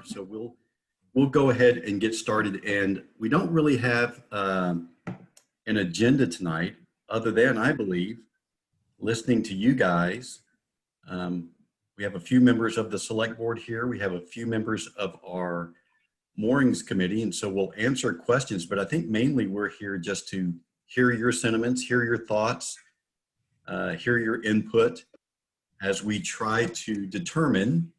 So we'll go ahead and get started. And we don't really have an agenda tonight, other than, I believe, listening to you guys. We have a few members of the select board here. We have a few members of our moorings committee, and so we'll answer questions, but I think mainly we're here just to hear your sentiments, hear your thoughts, hear your input as we try to determine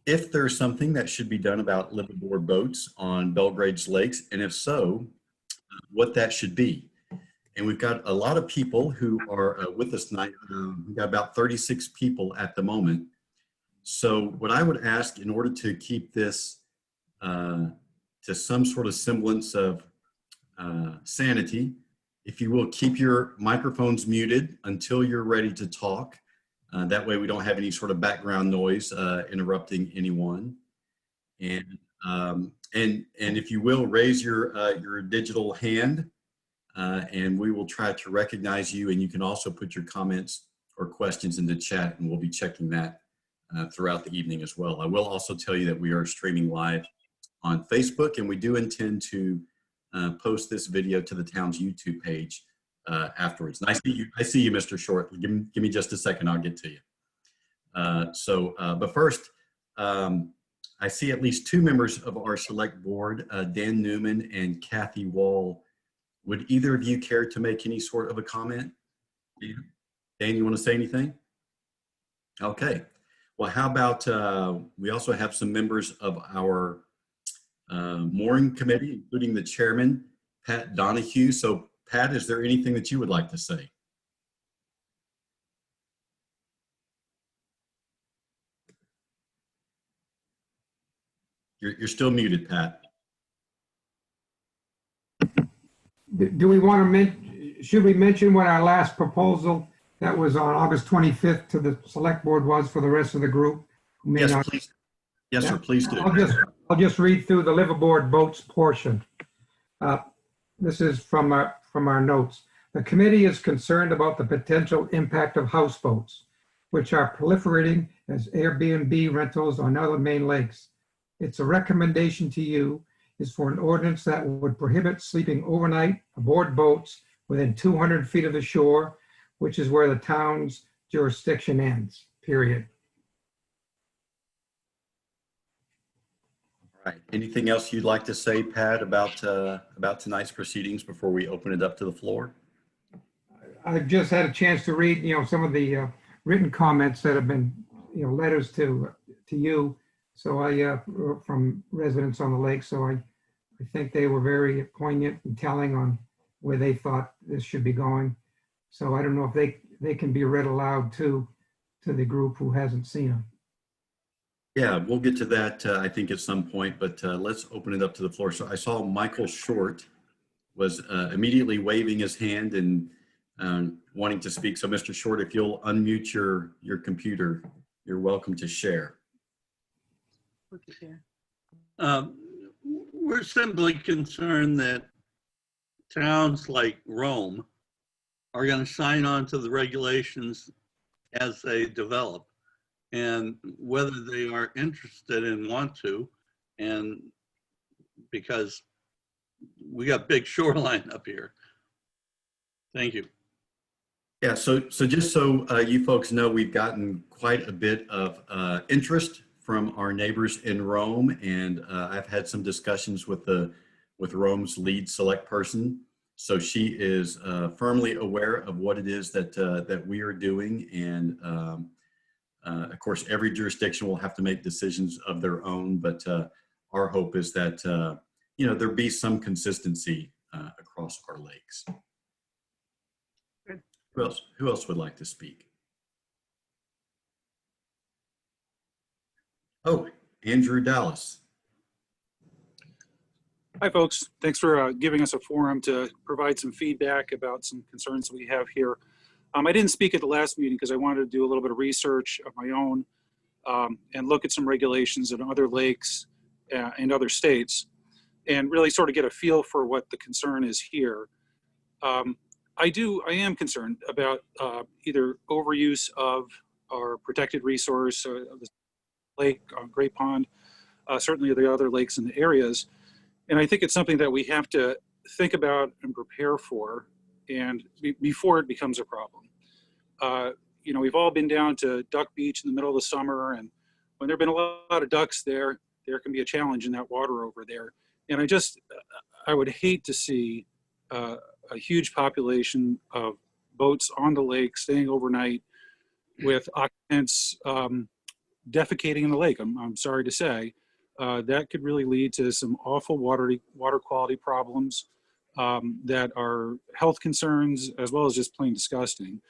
if there's something that should be done about liveaboard boats on Belgrade's lakes, and if so, what that should be. And we've got a lot of people who are with us tonight. We've got about 36 people at the moment. So what I would ask, in order to keep this to some sort of semblance of sanity, if you will, keep your microphones muted until you're ready to talk. That way we don't have any sort of background noise interrupting anyone. And if you will, raise your digital hand, and we will try to recognize you. And you can also put your comments or questions in the chat, and we'll be checking that throughout the evening as well. I will also tell you that we are streaming live on Facebook, and we do intend to post this video to the town's YouTube page afterwards. And I see you, Mr. Short. Give me just a second, I'll get to you. But first, I see at least two members of our select board, Dan Newman and Kathy Wall. Would either of you care to make any sort of a comment? Dan, you want to say anything? Okay. Well, how about we also have some members of our mooring committee, including the chairman, Pat Donahue. So Pat, is there anything that you would like to say? You're still muted, Pat. Do we want to should we mention what our last proposal that was on August 25th to the select board was for the rest of the group? Yes, please. Yes, sir, please do. I'll just read through the liveaboard boats portion. This is from our notes. The committee is concerned about the potential impact of houseboats, which are proliferating as Airbnb rentals on other main lakes. It's a recommendation to you is for an ordinance that would prohibit sleeping overnight aboard boats within 200 feet of the shore, which is where the town's jurisdiction ends, period. All right. Anything else you'd like to say, Pat, about tonight's proceedings before we open it up to the floor? I've just had a chance to read, some of the written comments that have been, letters to you. So from residents on the lake. So I think they were very poignant and telling on where they thought this should be going. So I don't know if they can be read aloud to the group who hasn't seen them. Yeah, we'll get to that, I think, at some point, but let's open it up to the floor. So I saw Michael Short was immediately waving his hand and wanting to speak. So Mr. Short, if you'll unmute your computer, you're welcome to share. We're simply concerned that towns like Rome are going to sign on to the regulations as they develop, and whether they are interested and want to, and because we got big shoreline up here. Thank you. Yeah, so just so you folks know, we've gotten quite a bit of interest from our neighbors in Rome, and I've had some discussions with Rome's lead select person. So she is firmly aware of what it is that we are doing, and of course, every jurisdiction will have to make decisions of their own. But our hope is that there be some consistency across our lakes. Who else would like to speak? Oh, Andrew Dallas. Hi, folks. Thanks for giving us a forum to provide some feedback about some concerns we have here. I didn't speak at the last meeting because I wanted to do a little bit of research of my own and look at some regulations in other lakes and other states and really sort of get a feel for what the concern is here. I am concerned about either overuse of our protected resource, the lake, Great Pond, certainly the other lakes in the areas. And I think it's something that we have to think about and prepare for, and before it becomes a problem. You know, we've all been down to Duck Beach in the middle of the summer, and when there have been a lot of ducks there, there can be a challenge in that water over there. And I would hate to see a huge population of boats on the lake staying overnight with occupants defecating in the lake. I'm sorry to say. That could really lead to some awful water quality problems that are health concerns, as well as just plain disgusting.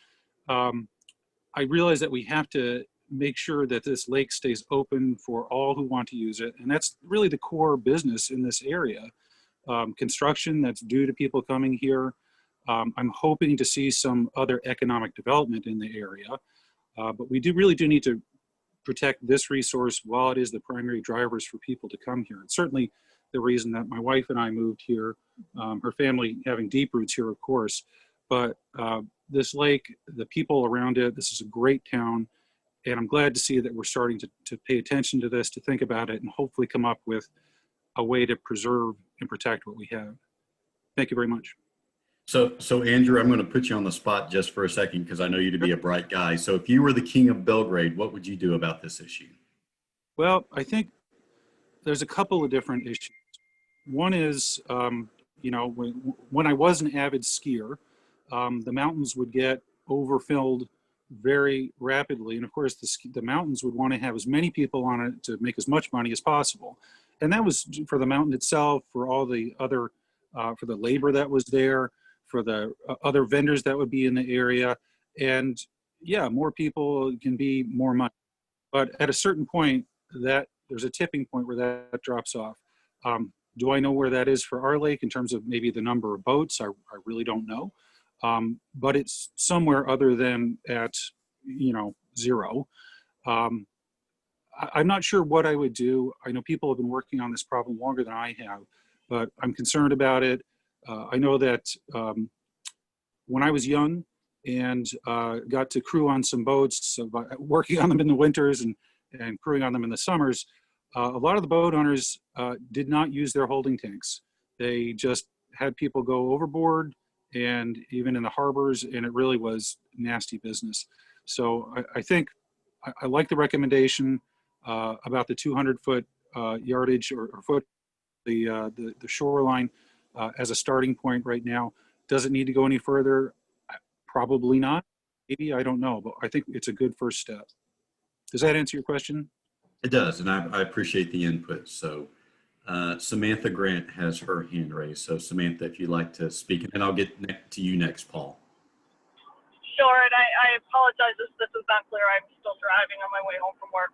I realize that we have to make sure that this lake stays open for all who want to use it. And that's really the core business in this area. Construction that's due to people coming here. I'm hoping to see some other economic development in the area. But we really do need to protect this resource while it is the primary drivers for people to come here. It's certainly the reason that my wife and I moved here, her family having deep roots here, of course. But this lake, the people around it, this is a great town. And I'm glad to see that we're starting to pay attention to this, to think about it, and hopefully come up with a way to preserve and protect what we have. Thank you very much. So Andrew, I'm going to put you on the spot just for a second because I know you to be a bright guy. So if you were the king of Belgrade, what would you do about this issue? Well, I think there's a couple of different issues. One is, you know, when I was an avid skier, the mountains would get overfilled very rapidly. And of course, the mountains would want to have as many people on it to make as much money as possible. And that was for the mountain itself, for all the other, for the labor that was there, for the other vendors that would be in the area. And yeah, more people can be more money. But at a certain point, that there's a tipping point where that drops off. Do I know where that is for our lake in terms of maybe the number of boats? I really don't know. But it's somewhere other than at, you know, zero. I'm not sure what I would do. I know people have been working on this problem longer than I have, but I'm concerned about it. I know that when I was young and got to crew on some boats, working on them in the winters and crewing on them in the summers, a lot of the boat owners did not use their holding tanks. They just had people go overboard, and even in the harbors, and it really was nasty business. So I think I like the recommendation about the 200-foot yardage or foot, the shoreline as a starting point right now. Does it need to go any further? Probably not. Maybe, I don't know, but I think it's a good first step. Does that answer your question? It does, and I appreciate the input. So Samantha Grant has her hand raised. So Samantha, if you'd like to speak, and I'll get to you next, Paul. Sure, and I apologize if this is not clear. I'm still driving on my way home from work.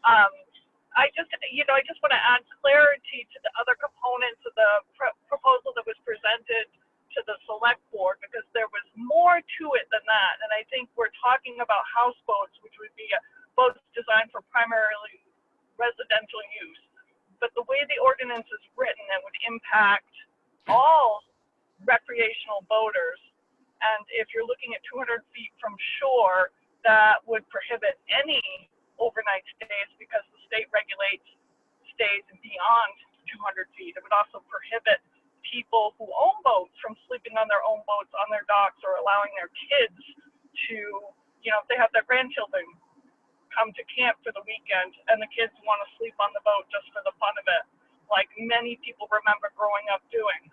I just want to add clarity to the other components of the proposal that was presented to the select board, because there was more to it than that. And I think we're talking about houseboats, which would be boats designed for primarily residential use. But the way the ordinance is written, it would impact all recreational boaters. And if you're looking at 200 feet from shore, that would prohibit any overnight stays, because the state regulates stays beyond 200 feet. It would also prohibit people who own boats from sleeping on their own boats on their docks, or allowing their kids to, you know, if they have their grandchildren come to camp for the weekend and the kids want to sleep on the boat just for the fun of it, like many people remember growing up doing.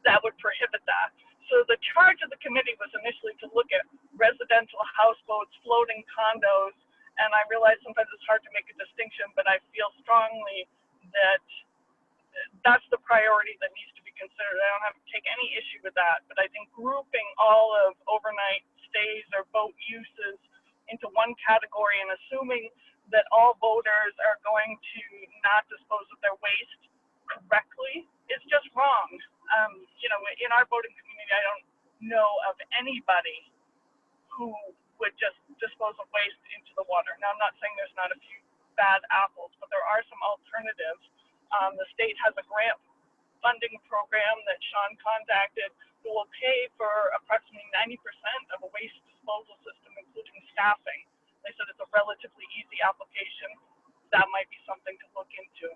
That would prohibit that. So the charge of the committee was initially to look at residential houseboats, floating condos, and I realize sometimes it's hard to make a distinction, but I feel strongly that that's the priority that needs to be considered. I don't have to take any issue with that, but I think grouping all of overnight stays or boat uses into one category and assuming that all boaters are going to not dispose of their waste correctly is just wrong. You know, in our boating community, I don't know of anybody who would just dispose of waste into the water. Now, I'm not saying there's not a few bad apples, but there are some alternatives. The state has a grant funding program that Sean contacted who will pay for approximately 90% of a waste disposal system, including staffing. They said it's a relatively easy application that might be something to look into.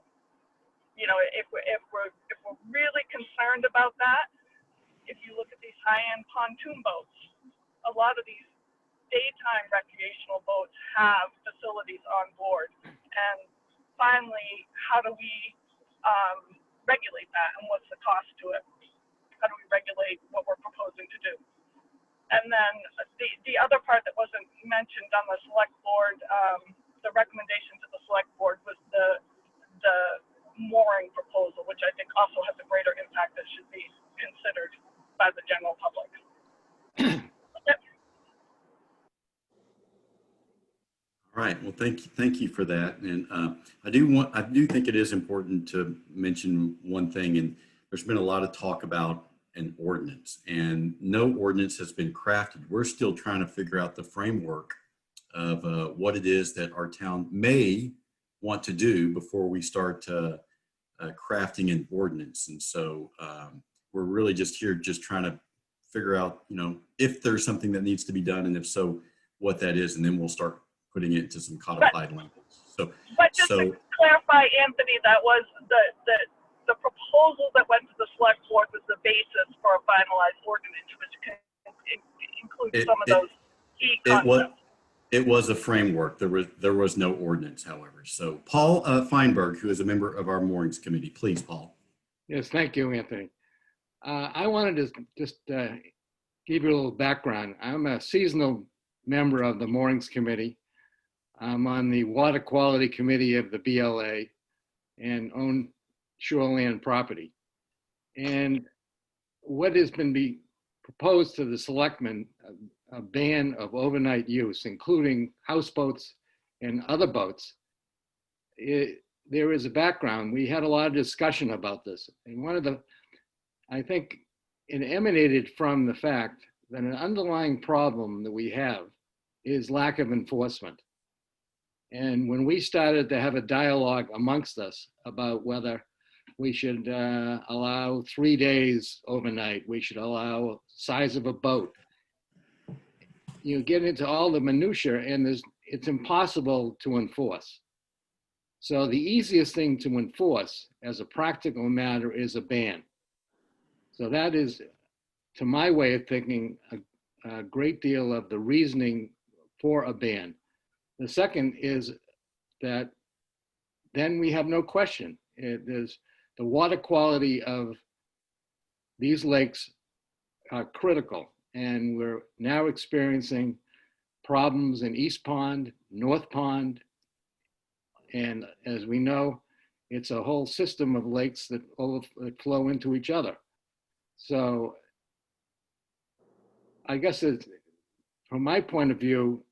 You know, if we're really concerned about that, if you look at these high-end pontoon boats, a lot of these daytime recreational boats have facilities on board. And finally, how do we regulate that, and what's the cost to it? How do we regulate what we're proposing to do? And then the other part that wasn't mentioned on the select board, the recommendation to the select board was the mooring proposal, which I think also has a greater impact that should be considered by the general public. Yep. All right. Well, thank you for that. And I do think it is important to mention one thing. And there's been a lot of talk about an ordinance, and no ordinance has been crafted. We're still trying to figure out the framework of what it is that our town may want to do before we start crafting an ordinance. And so we're really just here, just trying to figure out, you know, if there's something that needs to be done, and if so, what that is, and then we'll start putting it into some codified language. So, but just to clarify, Anthony, that was the proposal that went to the select board was the basis for a finalized ordinance, which includes some of those key concepts. It was a framework. There was no ordinance, however. So Paul Feinberg, who is a member of our moorings committee, please, Paul. Yes, thank you, Anthony. I wanted to just give you a little background. I'm a seasonal member of the moorings committee. I'm on the water quality committee of the BLA and own shoreland property. And what has been proposed to the selectmen, a ban of overnight use, including houseboats and other boats. There is a background. We had a lot of discussion about this. And I think it emanated from the fact that an underlying problem that we have is lack of enforcement. And when we started to have a dialogue amongst us about whether we should allow 3 days overnight, we should allow size of a boat, you get into all the minutia, and it's impossible to enforce. So the easiest thing to enforce as a practical matter is a ban. So that is, to my way of thinking, a great deal of the reasoning for a ban. The second is that then we have no question. There's the water quality of these lakes are critical. And we're now experiencing problems in East Pond, North Pond. And as we know, it's a whole system of lakes that flow into each other. So I guess from my point of view,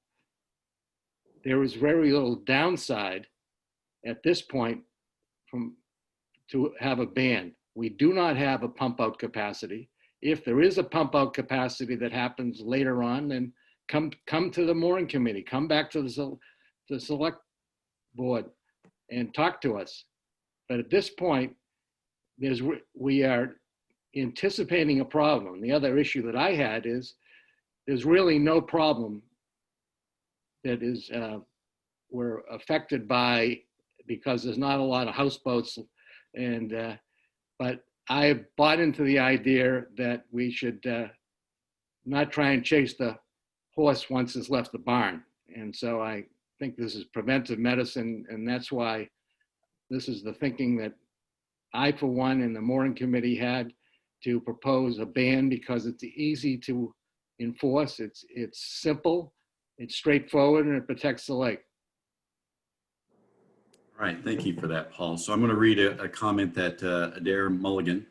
there is very little downside at this point to have a ban. We do not have a pump out capacity. If there is a pump out capacity that happens later on, then come to the mooring committee, come back to the select board and talk to us. But at this point, we are anticipating a problem. The other issue that I had is there's really no problem that is we're affected by, because there's not a lot of houseboats, and but I bought into the idea that we should not try and chase the horse once it's left the barn. And so I think this is preventive medicine, and that's why this is the thinking that I, for one, and the mooring committee had to propose a ban, because it's easy to enforce. It's simple, it's straightforward, and it protects the lake. All right, thank you for that, Paul. So I'm going to read a comment that Adair Mulligan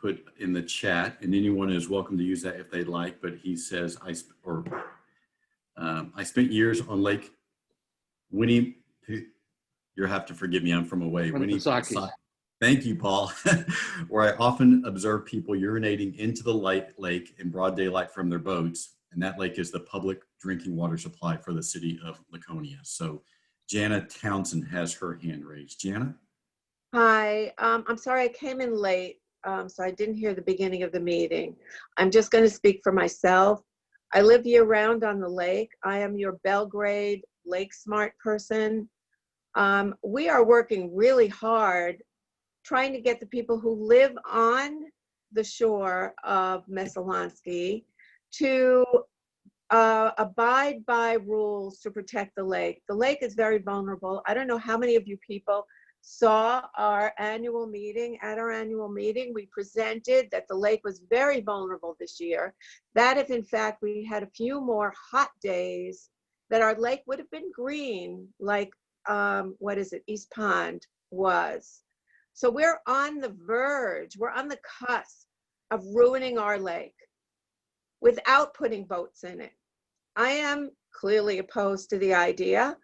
put in the chat, and anyone is welcome to use that if they'd like. But he says, I spent years on Lake Winnie. You'll have to forgive me, I'm from away. Winnipesaukee. Thank you, Paul. Where I often observe people urinating into the lake in broad daylight from their boats, and that lake is the public drinking water supply for the city of Laconia. So Janna Townsend has her hand raised. Janna? Hi, I'm sorry I came in late, so I didn't hear the beginning of the meeting. I'm just going to speak for myself. I live year round on the lake. I am your Belgrade Lake Smart person. We are working really hard trying to get the people who live on the shore of Messalonsky to abide by rules to protect the lake. The lake is very vulnerable. I don't know how many of you people saw our annual meeting. At our annual meeting, we presented that the lake was very vulnerable this year, that if in fact we had a few more hot days, that our lake would have been green like, what is it, East Pond was. So we're on the verge, we're on the cusp of ruining our lake without putting boats in it. I am clearly opposed to the idea.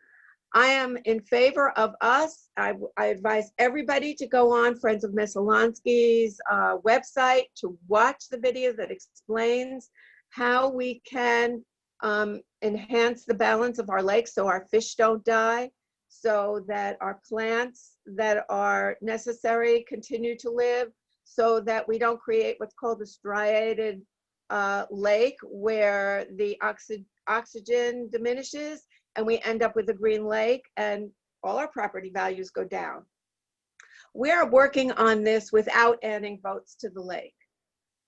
I am in favor of us. I advise everybody to go on Friends of Messalonsky's website to watch the video that explains how we can enhance the balance of our lake so our fish don't die, so that our plants that are necessary continue to live, so that we don't create what's called a striated lake where the oxygen diminishes and we end up with a green lake and all our property values go down. We are working on this without adding boats to the lake.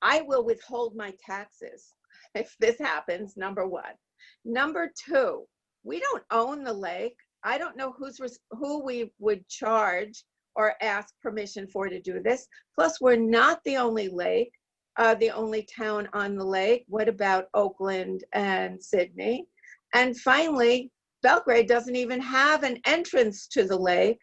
I will withhold my taxes if this happens, number one. Number two, we don't own the lake. I don't know who we would charge or ask permission for to do this. Plus, we're not the only lake, the only town on the lake. What about Oakland and Sydney? And finally, Belgrade doesn't even have an entrance to the lake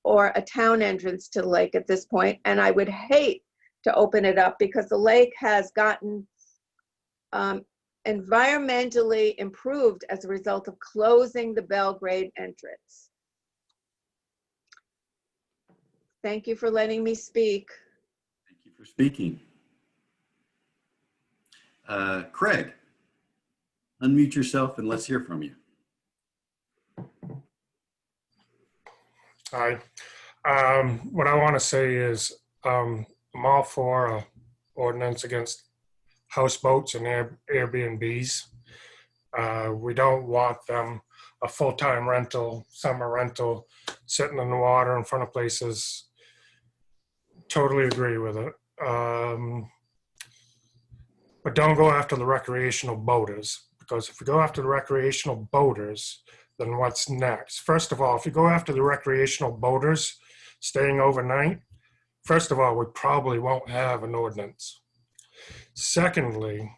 or a town entrance to the lake at this point. And I would hate to open it up because the lake has gotten environmentally improved as a result of closing the Belgrade entrance. Thank you for letting me speak. Thank you for speaking. Craig, unmute yourself and let's hear from you. Hi. What I want to say is I'm all for an ordinance against houseboats and Airbnbs. We don't want them a full-time rental, summer rental, sitting in the water in front of places. Totally agree with it. But don't go after the recreational boaters, because if we go after the recreational boaters, then what's next? First of all, if you go after the recreational boaters staying overnight, first of all, we probably won't have an ordinance. Secondly,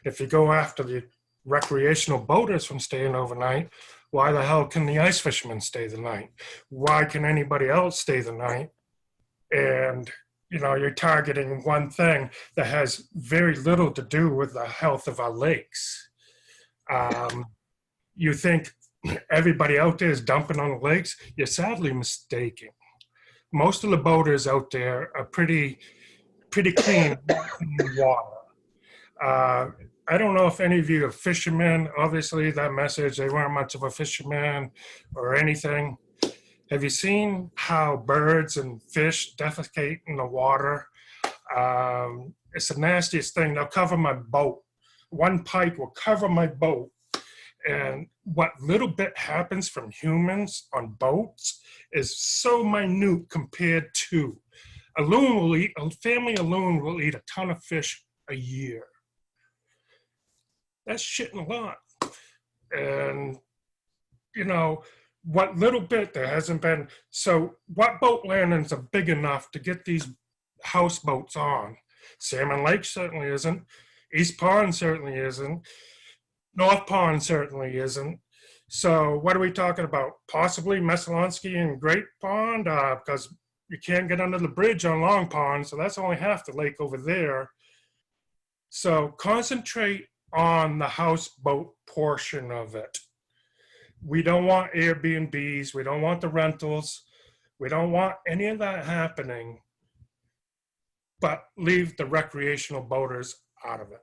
if you go after the recreational boaters from staying overnight, why the hell can the ice fishermen stay the night? Why can anybody else stay the night? And you know, you're targeting one thing that has very little to do with the health of our lakes. You think everybody out there is dumping on the lakes? You're sadly mistaken. Most of the boaters out there are pretty clean water. I don't know if any of you are fishermen. Obviously, that message, they weren't much of a fisherman or anything. Have you seen how birds and fish defecate in the water? It's the nastiest thing. They'll cover my boat. One pike will cover my boat. And what little bit happens from humans on boats is so minute compared to a family alone will eat a ton of fish a year. That's shitting a lot. And, you know, what little bit there hasn't been. So what boat landings are big enough to get these houseboats on? Salmon Lake certainly isn't. East Pond certainly isn't. North Pond certainly isn't. So what are we talking about? Possibly Messalonsky and Great Pond, because you can't get under the bridge on Long Pond, so that's only half the lake over there. So concentrate on the houseboat portion of it. We don't want Airbnbs. We don't want the rentals. We don't want any of that happening, but leave the recreational boaters out of it.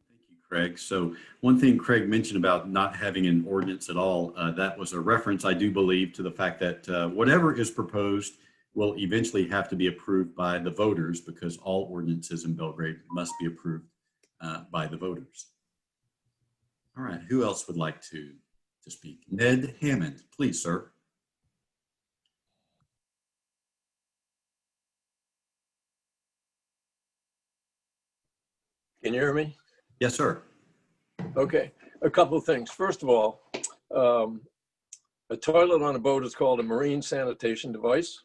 Thank you, Craig. So one thing Craig mentioned about not having an ordinance at all, that was a reference, I do believe, to the fact that whatever is proposed will eventually have to be approved by the voters, because all ordinances in Belgrade must be approved by the voters. All right, who else would like to to speak. Ned Hammond, please, sir. Can you hear me? Yes, sir. Okay, a couple of things. First of all, a toilet on a boat is called a marine sanitation device.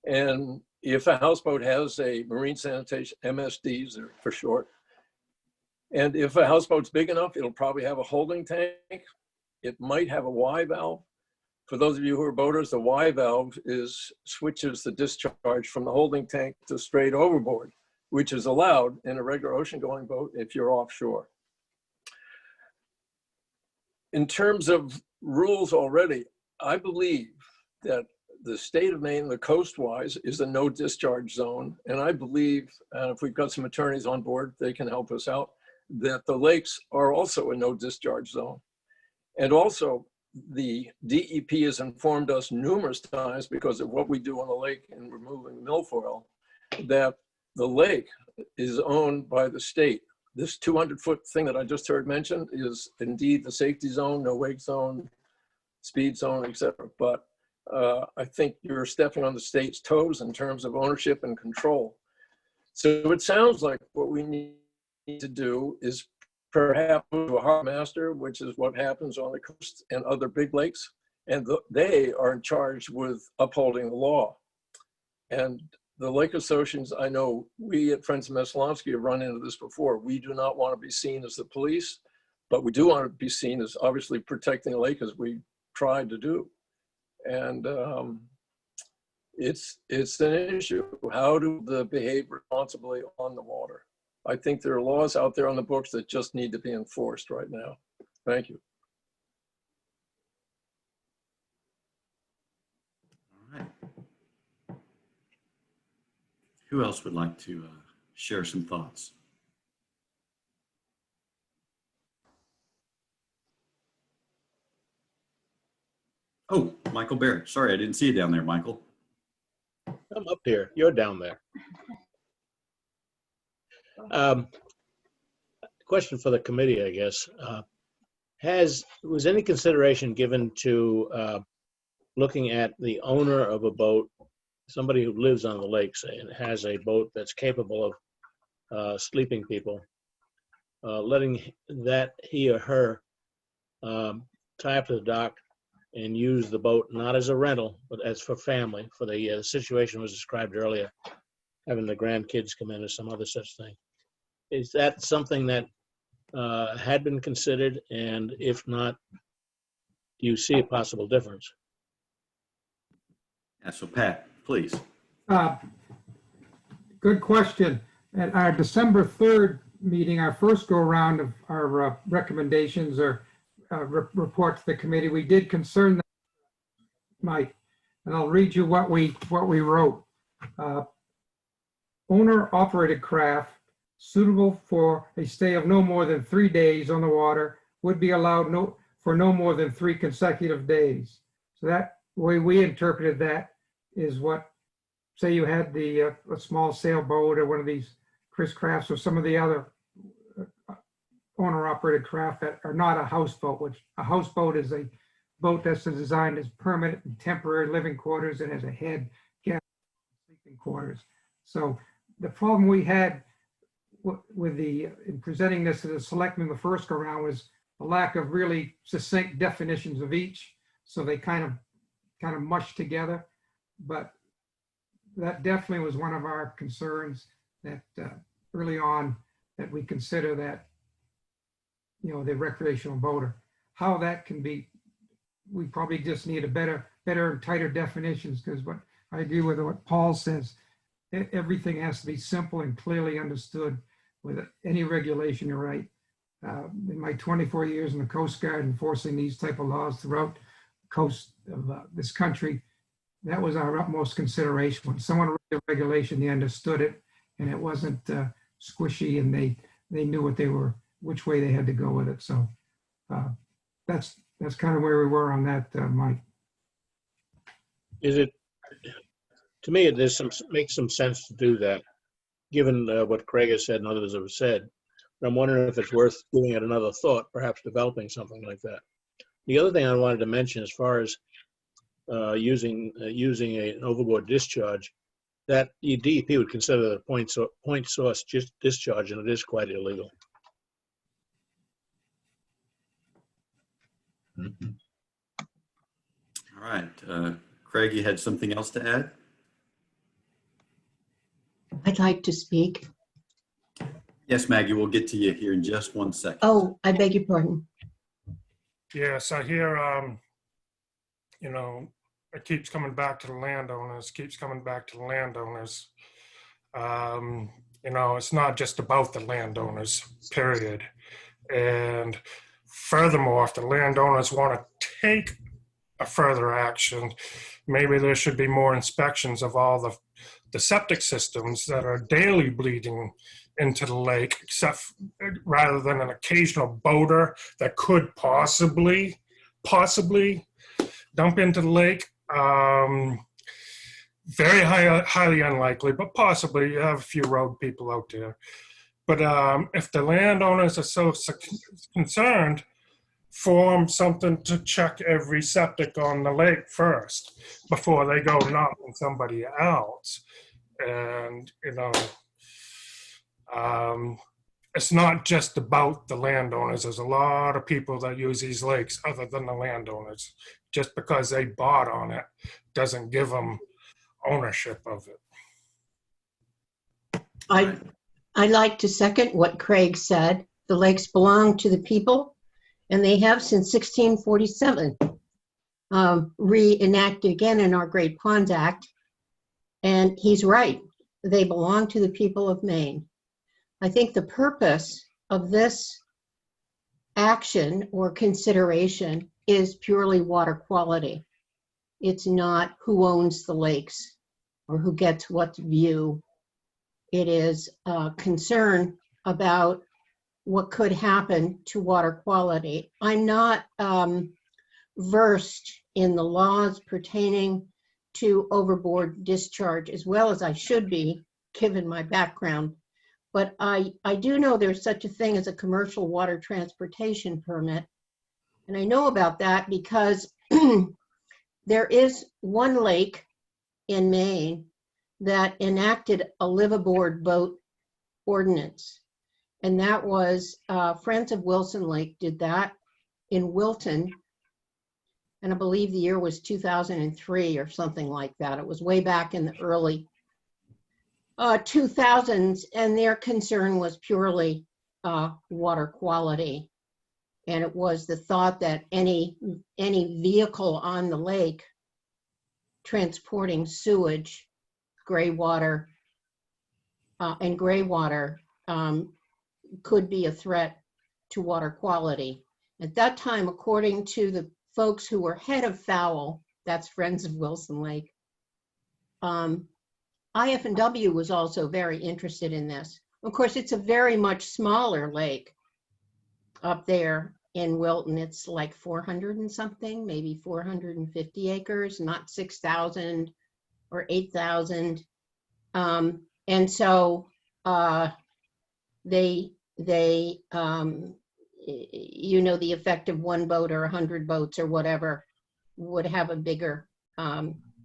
And if a houseboat has a marine sanitation, MSDs for short, and if a houseboat's big enough, it'll probably have a holding tank. It might have a Y valve. For those of you who are boaters, the Y valve switches the discharge from the holding tank to straight overboard, which is allowed in a regular ocean-going boat if you're offshore. In terms of rules already, I believe that the state of Maine, the coast-wise, is a no discharge zone. And I believe, and if we've got some attorneys on board, they can help us out, that the lakes are also a no discharge zone. And also, the DEP has informed us numerous times, because of what we do on the lake in removing milfoil, that the lake is owned by the state. This 200-foot thing that I just heard mentioned is indeed the safety zone, no wake zone, speed zone, etc. But I think you're stepping on the state's toes in terms of ownership and control. So it sounds like what we need to do is perhaps do a harbor master, which is what happens on the coast and other big lakes, and they are in charge with upholding the law. And the lake associations, I know we at Friends of Messalonsky have run into this before. We do not want to be seen as the police, but we do want to be seen as obviously protecting the lake, as we tried to do. And it's an issue. How do they behave responsibly on the water? I think there are laws out there on the books that just need to be enforced right now. Thank you. All right. Who else would like to share some thoughts? Oh, Michael Barrett. Sorry, I didn't see you down there, Michael. I'm up here. You're down there. Question for the committee, I guess. Was any consideration given to looking at the owner of a boat, somebody who lives on the lakes and has a boat that's capable of sleeping people, letting that he or her tie up to the dock and use the boat not as a rental, but as for family, for the situation was described earlier, having the grandkids come in or some other such thing. Is that something that had been considered? And if not, do you see a possible difference? Yeah, so Pat, please. Good question. At our December 3rd meeting, our first go around of our recommendations or report to the committee, we did concern that, Mike, and I'll read you what we wrote. Owner-operated craft suitable for a stay of no more than 3 days on the water would be allowed for no more than 3 consecutive days. So that way we interpreted that is what, say you had a small sailboat or one of these Chris Crafts or some of the other owner-operated craft that are not a houseboat, which a houseboat is a boat that's designed as permanent and temporary living quarters and has a head, guest, sleeping quarters. So the problem we had with in presenting this to the selectmen the first go around was the lack of really succinct definitions of each. So they kind of mushed together. But that definitely was one of our concerns, that early on, that we consider that, you know, the recreational boater. How that can be, we probably just need a better and tighter definitions, because what I agree with what Paul says, everything has to be simple and clearly understood with any regulation. You're right. In my 24 years in the Coast Guard enforcing these type of laws throughout the coast of this country, that was our utmost consideration. When someone read the regulation, they understood it, and it wasn't squishy, and they knew which way they had to go with it. So that's kind of where we were on that, Mike. Is it, to me, makes some sense to do that, given what Craig has said and others have said. But I'm wondering if it's worth giving it another thought, perhaps developing something like that. The other thing I wanted to mention, as far as using an overboard discharge, that the DEP would consider that a point source discharge, and it is quite illegal. All right. Craig, you had something else to add? I'd like to speak. Yes, Maggie, we'll get to you here in just 1 second. Oh, I beg your pardon. Yes, I hear, you know, it keeps coming back to the landowners, keeps coming back to the landowners. You know, it's not just about the landowners, period. And furthermore, if the landowners want to take a further action, maybe there should be more inspections of all the septic systems that are daily bleeding into the lake, except rather than an occasional boater that could possibly dump into the lake. Very highly unlikely, but possibly. You have a few road people out there. But if the landowners are so concerned, form something to check every septic on the lake first before they go knock on somebody else. And, you know, it's not just about the landowners. There's a lot of people that use these lakes other than the landowners. Just because they bought on it doesn't give them ownership of it. I'd like to second what Craig said. The lakes belong to the people, and they have since 1647, reenacted again in our Great Ponds Act. And he's right. They belong to the people of Maine. I think the purpose of this action or consideration is purely water quality. It's not who owns the lakes or who gets what view. It is a concern about what could happen to water quality. I'm not versed in the laws pertaining to overboard discharge as well as I should be, given my background. But I do know there's such a thing as a commercial water transportation permit. And I know about that because there is one lake in Maine that enacted a live-aboard boat ordinance. And that was Friends of Wilson Lake did that in Wilton. And I believe the year was 2003 or something like that. It was way back in the early 2000s, and their concern was purely water quality. And it was the thought that any vehicle on the lake transporting sewage, gray water, and gray water could be a threat to water quality. At that time, according to the folks who were head of FOWL, that's Friends of Wilson Lake, IF&W was also very interested in this. Of course, it's a very much smaller lake up there in Wilton. It's like 400 and something, maybe 450 acres, not 6,000 or 8,000. And so they you know, the effect of one boat or 100 boats or whatever would have a bigger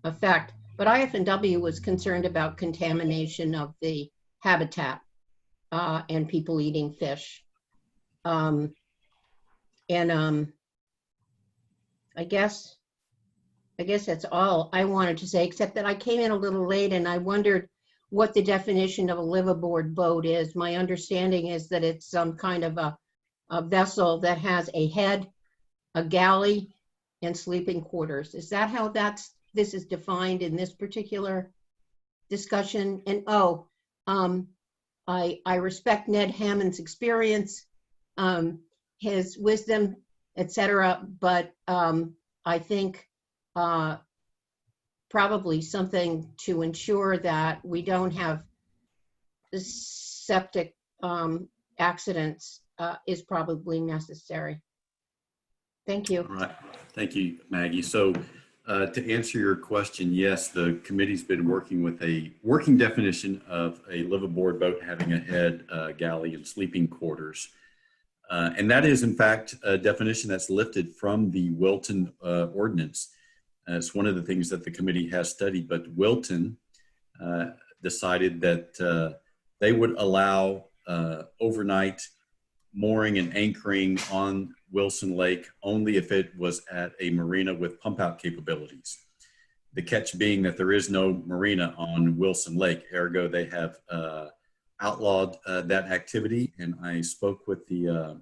effect. But IF&W was concerned about contamination of the habitat and people eating fish. I guess that's all I wanted to say, except that I came in a little late and I wondered what the definition of a live-aboard boat is. My understanding is that it's some kind of a vessel that has a head, a galley, and sleeping quarters. Is that how this is defined in this particular discussion? And I respect Ned Hammond's experience, his wisdom, etc. But I think probably something to ensure that we don't have septic accidents is probably necessary. Thank you. All right. Thank you, Maggie. So to answer your question, yes, the committee's been working with a working definition of a live-aboard boat having a head, galley, and sleeping quarters. And that is, in fact, a definition that's lifted from the Wilton ordinance. It's one of the things that the committee has studied, but Wilton decided that they would allow overnight mooring and anchoring on Wilson Lake only if it was at a marina with pump out capabilities. The catch being that there is no marina on Wilson Lake, ergo they have outlawed that activity. And I spoke with the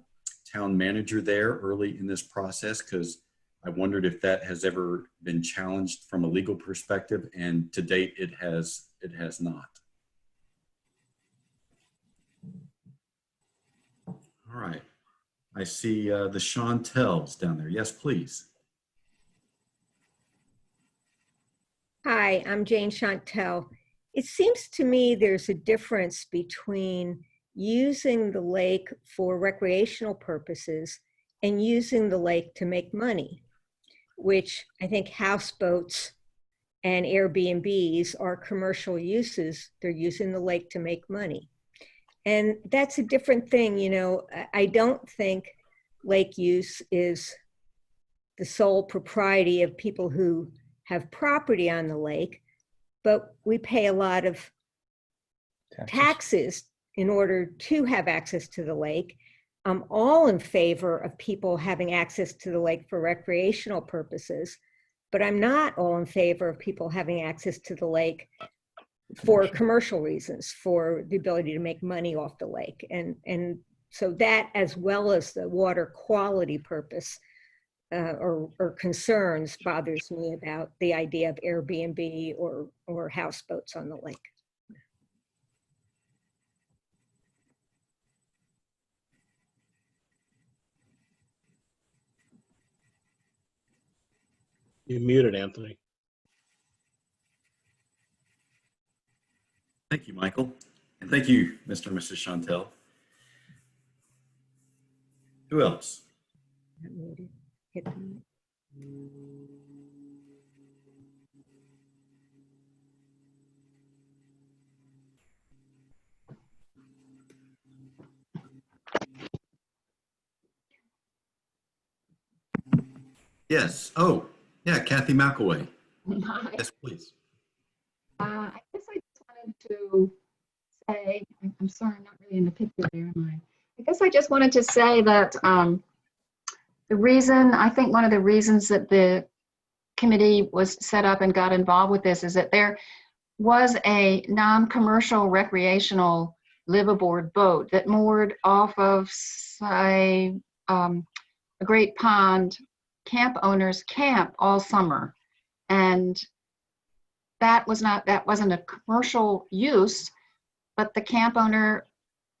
town manager there early in this process because I wondered if that has ever been challenged from a legal perspective, and to date it has not. All right, I see the Chantels down there. Yes, please. Hi, I'm Jane Chantel. It seems to me there's a difference between using the lake for recreational purposes and using the lake to make money, which I think houseboats and Airbnbs are commercial uses. They're using the lake to make money. And that's a different thing. You know, I don't think lake use is the sole propriety of people who have property on the lake, but we pay a lot of taxes in order to have access to the lake. I'm all in favor of people having access to the lake for recreational purposes, but I'm not all in favor of people having access to the lake for commercial reasons, for the ability to make money off the lake. And so that, as well as the water quality purpose or concerns, bothers me about the idea of Airbnb or houseboats on the lake. You're muted, Anthony. Thank you, Michael. And thank you, Mr. and Mrs. Chantel. Who else? Hit the mute. Yes. Oh, yeah, Kathy McElway. Yes, please. I guess I just wanted to say, I'm sorry, I'm not really in the picture there, am I? I guess I just wanted to say that I think one of the reasons that the committee was set up and got involved with this is that there was a non-commercial recreational liveaboard boat that moored off of, say, a great pond camp owners camp all summer. And that wasn't a commercial use, but the camp owner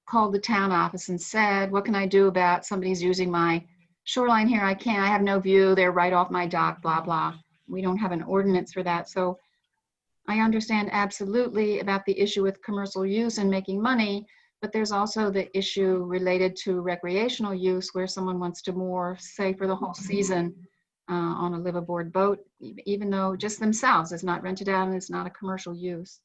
called the town office and said, what can I do about somebody's using my shoreline here? I have no view. They're right off my dock, blah, blah. We don't have an ordinance for that. So I understand absolutely about the issue with commercial use and making money, but there's also the issue related to recreational use where someone wants to moor, say, for the whole season on a liveaboard boat, even though just themselves is not rented out and it's not a commercial use.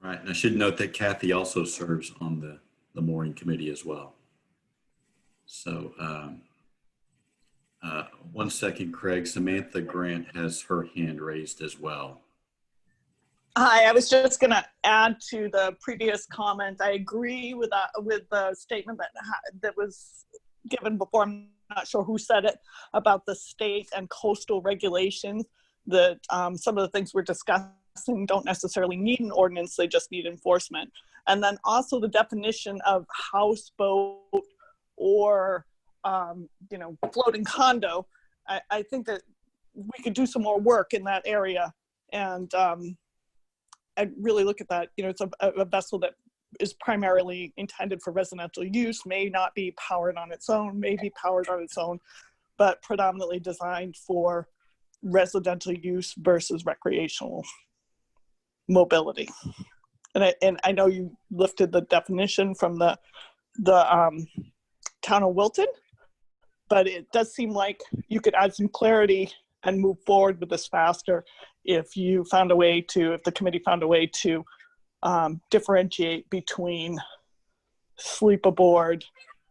Right, and I should note that Kathy also serves on the mooring committee as well. So one second, Craig. Samantha Grant has her hand raised as well. Hi, I was just going to add to the previous comment. I agree with the statement that was given before. I'm not sure who said it, about the state and coastal regulations, that some of the things we're discussing don't necessarily need an ordinance, they just need enforcement. And then also the definition of houseboat or floating condo. I think that we could do some more work in that area, and I'd really look at that. It's a vessel that is primarily intended for residential use, may not be powered on its own, may be powered on its own, but predominantly designed for residential use versus recreational mobility. And I know you lifted the definition from the town of Wilton, but it does seem like you could add some clarity and move forward with this faster if the committee found a way to differentiate between sleep aboard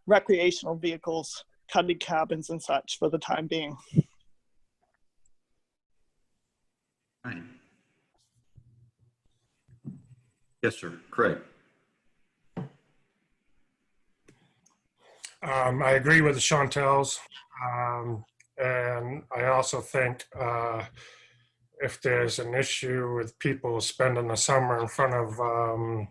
recreational vehicles, cutting cabins and such for the time being. Right. Yes, sir. Craig. I agree with the Chantels. And I also think if there's an issue with people spending the summer in front of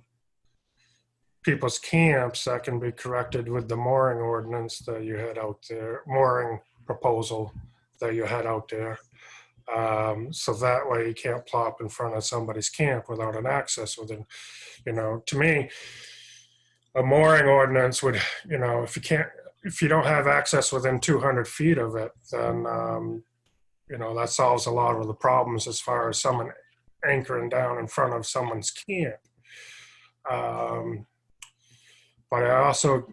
people's camps, that can be corrected with the mooring ordinance that you had out there, mooring proposal that you had out there. So that way you can't plop in front of somebody's camp without an access within, to me, a mooring ordinance would, if you don't have access within 200 feet of it, then, that solves a lot of the problems as far as someone anchoring down in front of someone's camp. But I also,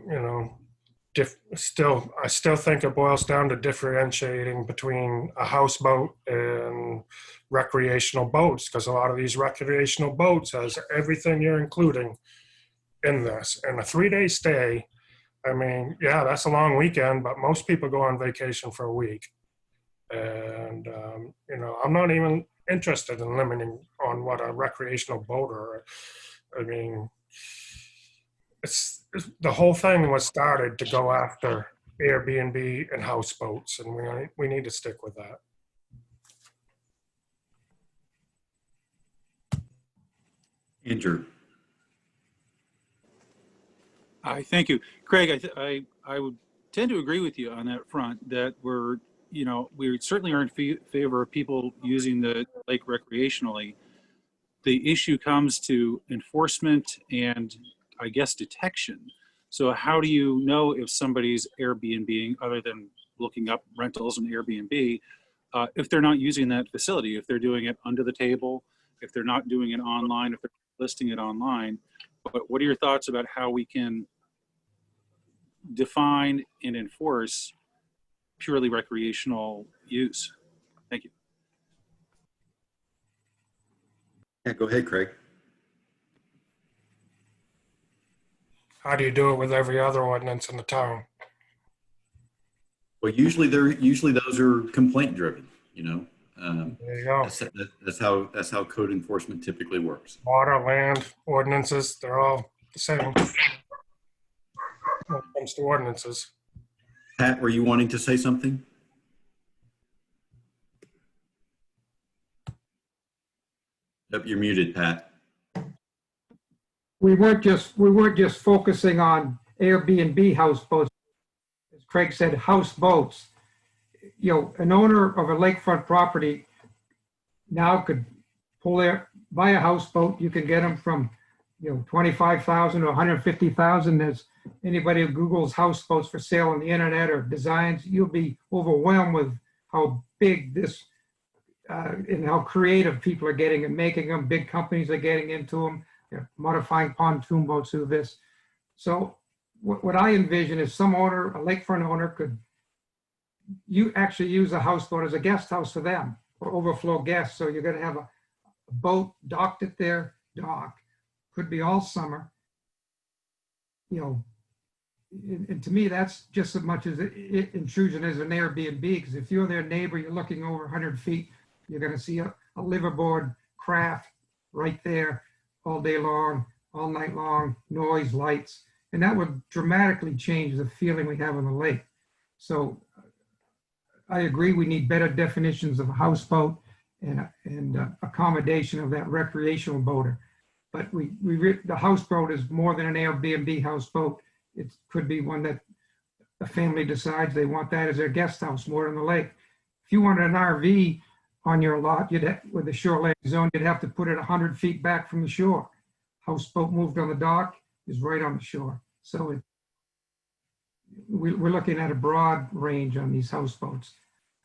I still think it boils down to differentiating between a houseboat and recreational boats, because a lot of these recreational boats has everything you're including in this. And a 3-day stay, I mean, yeah, that's a long weekend, but most people go on vacation for a week. And, I'm not even interested in limiting on what a recreational boat or, I mean, it's the whole thing was started to go after Airbnb and houseboats, and we need to stick with that. Andrew. Thank you. Craig, I would tend to agree with you on that front, that we certainly are in favor of people using the lake recreationally. The issue comes to enforcement and, I guess, detection. So how do you know if somebody's Airbnb, other than looking up rentals and Airbnb, if they're not using that facility, if they're doing it under the table, if they're not doing it online, if they're listing it online? But what are your thoughts about how we can define and enforce purely recreational use? Thank you. Yeah, go ahead, Craig. How do you do it with every other ordinance in the town? Well, usually those are complaint driven, There you go. That's how code enforcement typically works. Water, land, ordinances, they're all the same when it comes to ordinances. Pat, were you wanting to say something? Yep, you're muted, Pat. We weren't just focusing on Airbnb houseboats. As Craig said, houseboats. An owner of a lakefront property now could buy a houseboat. You can get them from, $25,000 to $150,000. As anybody who Googles houseboats for sale on the internet or designs, you'll be overwhelmed with how big this and how creative people are getting and making them. Big companies are getting into them. They're modifying pontoon boats through this. So what I envision is some owner, a lakefront owner, could actually use a houseboat as a guest house for them or overflow guests. So you're going to have a boat docked at their dock. Could be all summer. And to me, that's just as much as intrusion as an Airbnb, because if you're their neighbor, you're looking over 100 feet, you're going to see a liveaboard craft right there all day long, all night long, noise, lights, and that would dramatically change the feeling we have on the lake. So I agree, we need better definitions of a houseboat and accommodation of that recreational boater. But the houseboat is more than an Airbnb houseboat. It could be one that a family decides they want that as their guest house more than the lake. If you wanted an RV on your lot, with the shoreline zone, you'd have to put it 100 feet back from the shore. Houseboat moved on the dock is right on the shore. So we're looking at a broad range on these houseboats,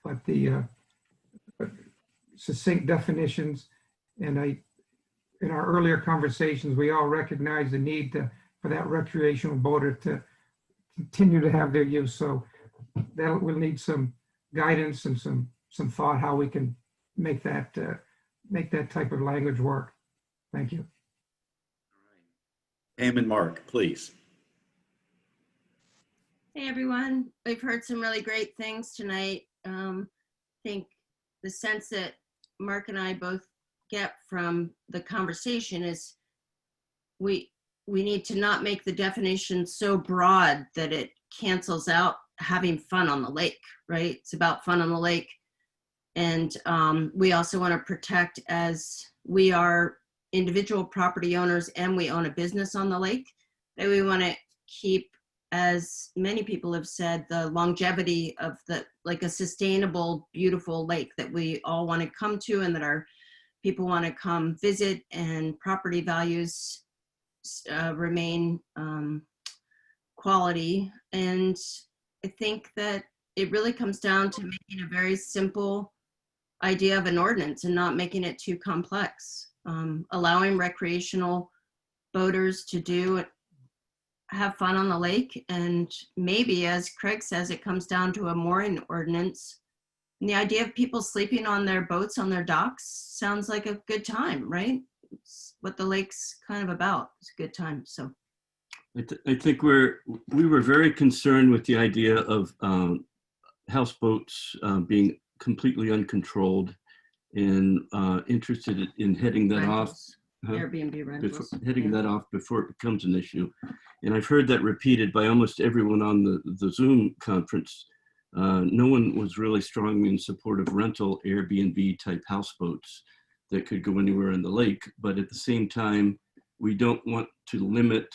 but the succinct definitions, and in our earlier conversations, we all recognize the need for that recreational boater to continue to have their use. So that we'll need some guidance and some thought how we can make that type of language work. Thank you. Pam and Mark, please. Hey, everyone. We've heard some really great things tonight. I think the sense that Mark and I both get from the conversation is we need to not make the definition so broad that it cancels out having fun on the lake, right? It's about fun on the lake. And we also want to protect, as we are individual property owners and we own a business on the lake, that we want to keep, as many people have said, the longevity of like a sustainable, beautiful lake that we all want to come to and that our people want to come visit, and property values remain quality. And I think that it really comes down to making a very simple idea of an ordinance and not making it too complex. Allowing recreational boaters to have fun on the lake, and maybe, as Craig says, it comes down to a mooring ordinance. And the idea of people sleeping on their boats on their docks sounds like a good time, right? It's what the lake's kind of about. It's a good time. So I think we were very concerned with the idea of houseboats being completely uncontrolled, and interested in heading that off. Airbnb rentals. Heading that off before it becomes an issue. And I've heard that repeated by almost everyone on the Zoom conference. No one was really strongly in support of rental Airbnb type houseboats that could go anywhere in the lake. But at the same time, we don't want to limit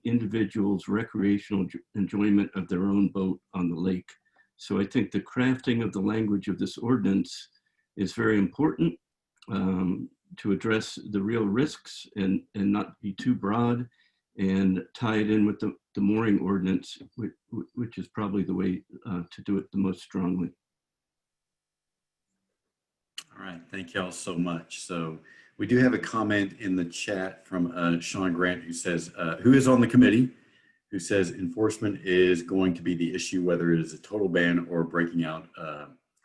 individuals' recreational enjoyment of their own boat on the lake. So I think the crafting of the language of this ordinance is very important to address the real risks and not be too broad, and tie it in with the mooring ordinance, which is probably the way to do it the most strongly. All right, thank you all so much. So we do have a comment in the chat from Sean Grant, who says, who is on the committee, who says enforcement is going to be the issue, whether it is a total ban or breaking out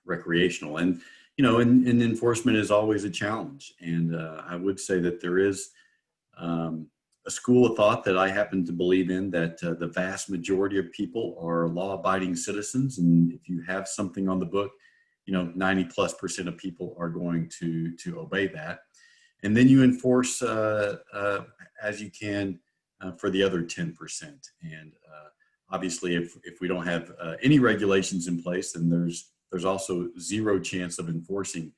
recreational. And you know, and enforcement is always a challenge. And I would say that there is a school of thought that I happen to believe in, that the vast majority of people are law-abiding citizens. And if you have something on the book, you know, 90+% of people are going to obey that. And then you enforce as you can for the other 10%. And obviously, if we don't have any regulations in place, then there's also zero chance of enforcing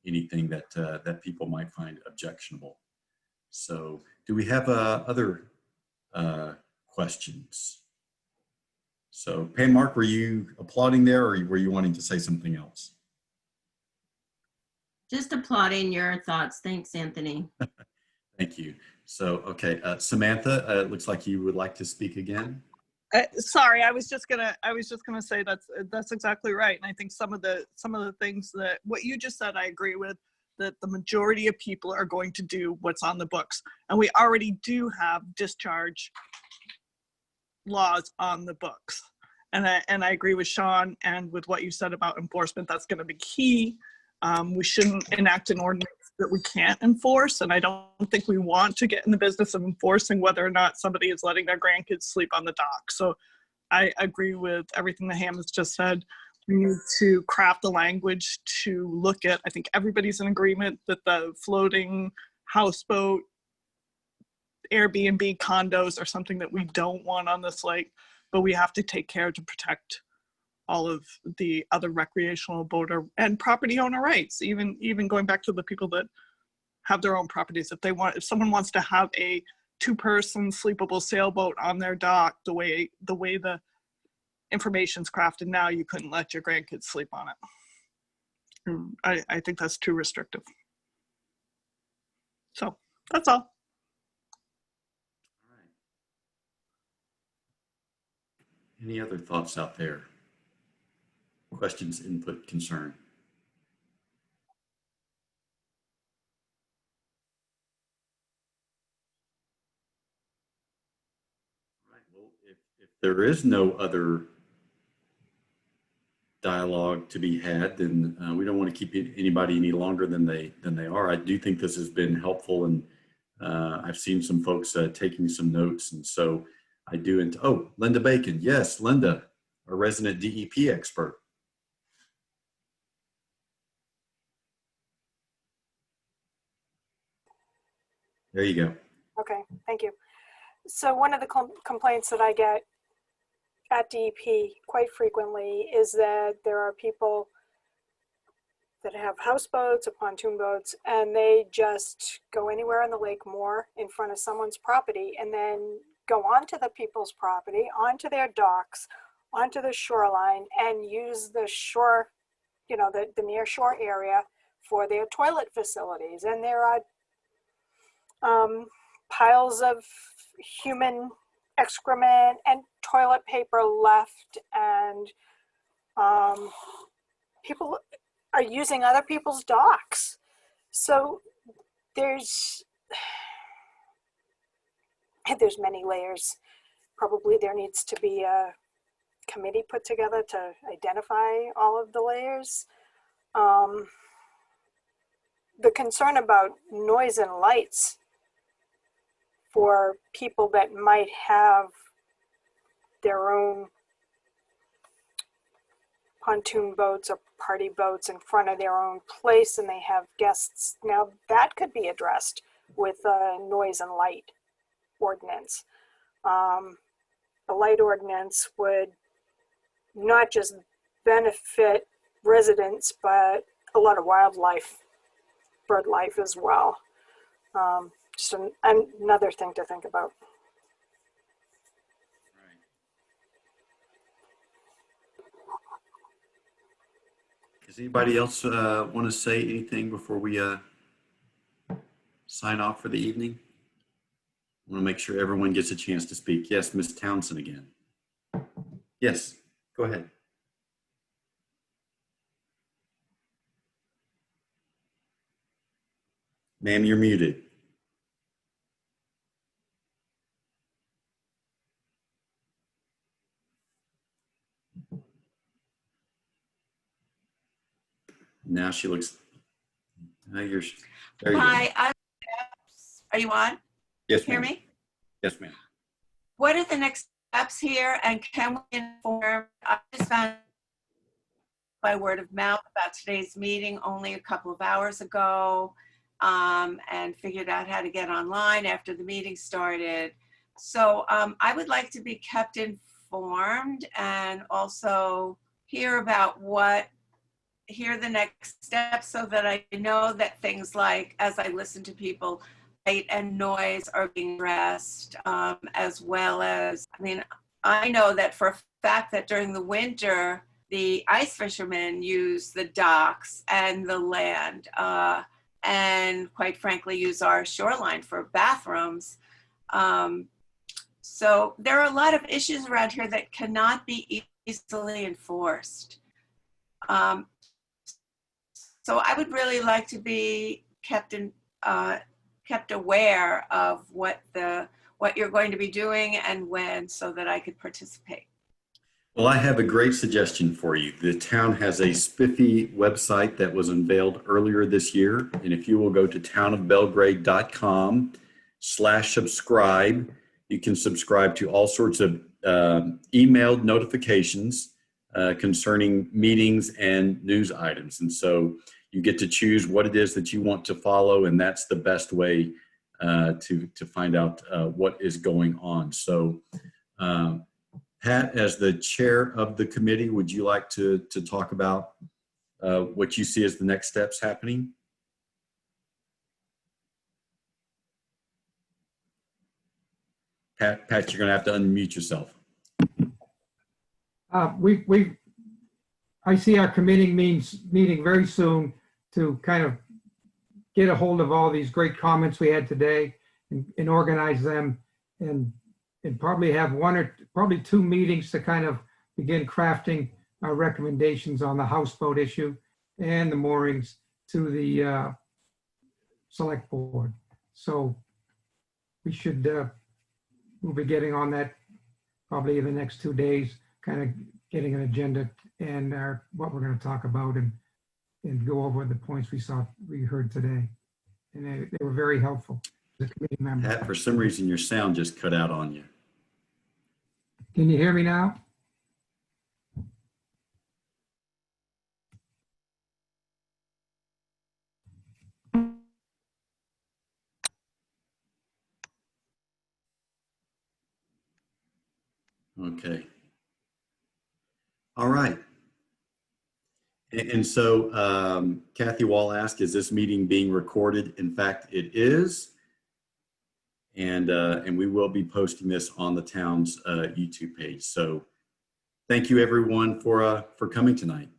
anything that that people might find objectionable. So do we have other questions? So Pam, Mark, were you applauding there, or were you wanting to say something else? just applauding your thoughts. Thanks, Anthony. Thank you. So, okay, Samantha, it looks like you would like to speak again. Sorry, I was just gonna say that's exactly right. And I think some of the things that what you just said, I agree with, that the majority of people are going to do what's on the books. And we already do have discharge laws on the books. And I agree with Sean and with what you said about enforcement. That's going to be key. We shouldn't enact an ordinance that we can't enforce. And I don't think we want to get in the business of enforcing whether or not somebody is letting their grandkids sleep on the dock. So I agree with everything that Ham has just said. We need to craft the language to look at, I think everybody's in agreement that the floating houseboat, Airbnb condos are something that we don't want on this lake, but we have to take care to protect all of the other recreational boater and property owner rights, even going back to the people that have their own properties. If someone wants to have a 2-person sleepable sailboat on their dock, the way the information's crafted now, you couldn't let your grandkids sleep on it. I think that's too restrictive. So that's all. Any other thoughts out there? Questions, input, concern? All right, well, if there is no other dialogue to be had, then we don't want to keep anybody any longer than they are. I do think this has been helpful, and I've seen some folks taking some notes, and so I do. And oh, Linda Bacon. Yes, Linda, our resident DEP expert. There you go. Okay, thank you. So one of the complaints that I get at DEP quite frequently is that there are people that have houseboats or pontoon boats, and they just go anywhere on the lake moor in front of someone's property and then go onto the people's property, onto their docks, onto the shoreline, and use the shore, you know, the near shore area for their toilet facilities. And there are piles of human excrement and toilet paper left, and people are using other people's docks. So there's many layers. Probably there needs to be a committee put together to identify all of the layers. The concern about noise and lights for people that might have their own pontoon boats or party boats in front of their own place and they have guests. Now that could be addressed with a noise and light ordinance. A light ordinance would not just benefit residents, but a lot of wildlife, bird life as well. Just another thing to think about. Does anybody else want to say anything before we sign off for the evening? I want to make sure everyone gets a chance to speak. Yes, Ms. Townsend again. Yes, go ahead. Ma'am, you're muted. Now she looks, now you're, there you go. Hi, are you on? Yes, Hear ma'am. me? Yes, ma'am. What are the next steps here, and can we inform? I just found by word of mouth about today's meeting only a couple of hours ago, and figured out how to get online after the meeting started. So I would like to be kept informed and also hear about hear the next steps so that I know that things like, as I listen to people, light and noise are being addressed, as well as, I mean, I know that for a fact that during the winter, the ice fishermen use the docks and the land, and quite frankly, use our shoreline for bathrooms. So there are a lot of issues around here that cannot be easily enforced. So I would really like to be kept aware of what you're going to be doing and when, so that I could participate. Well, I have a great suggestion for you. The town has a spiffy website that was unveiled earlier this year. And if you will go to townofbelgrade.com/subscribe, you can subscribe to all sorts of emailed notifications concerning meetings and news items. And so you get to choose what it is that you want to follow, and that's the best way to find out what is going on. So Pat, as the chair of the committee, would you like to talk about what you see as the next steps happening? Pat, you're going to have to unmute yourself. I see our committee meeting very soon to kind of get a hold of all these great comments we had today and organize them and probably have probably two meetings to kind of begin crafting our recommendations on the houseboat issue and the moorings to the select board. So we should, we'll be getting on that probably in the next 2 days, kind of getting an agenda and what we're going to talk about and go over the points we heard today. And they were very helpful, the committee members. Pat, for some reason, your sound just cut out on you. Can you hear me now? Okay. All right. And so Kathy Wall asked, is this meeting being recorded? In fact, it is. And we will be posting this on the town's YouTube page. So thank you everyone for coming tonight.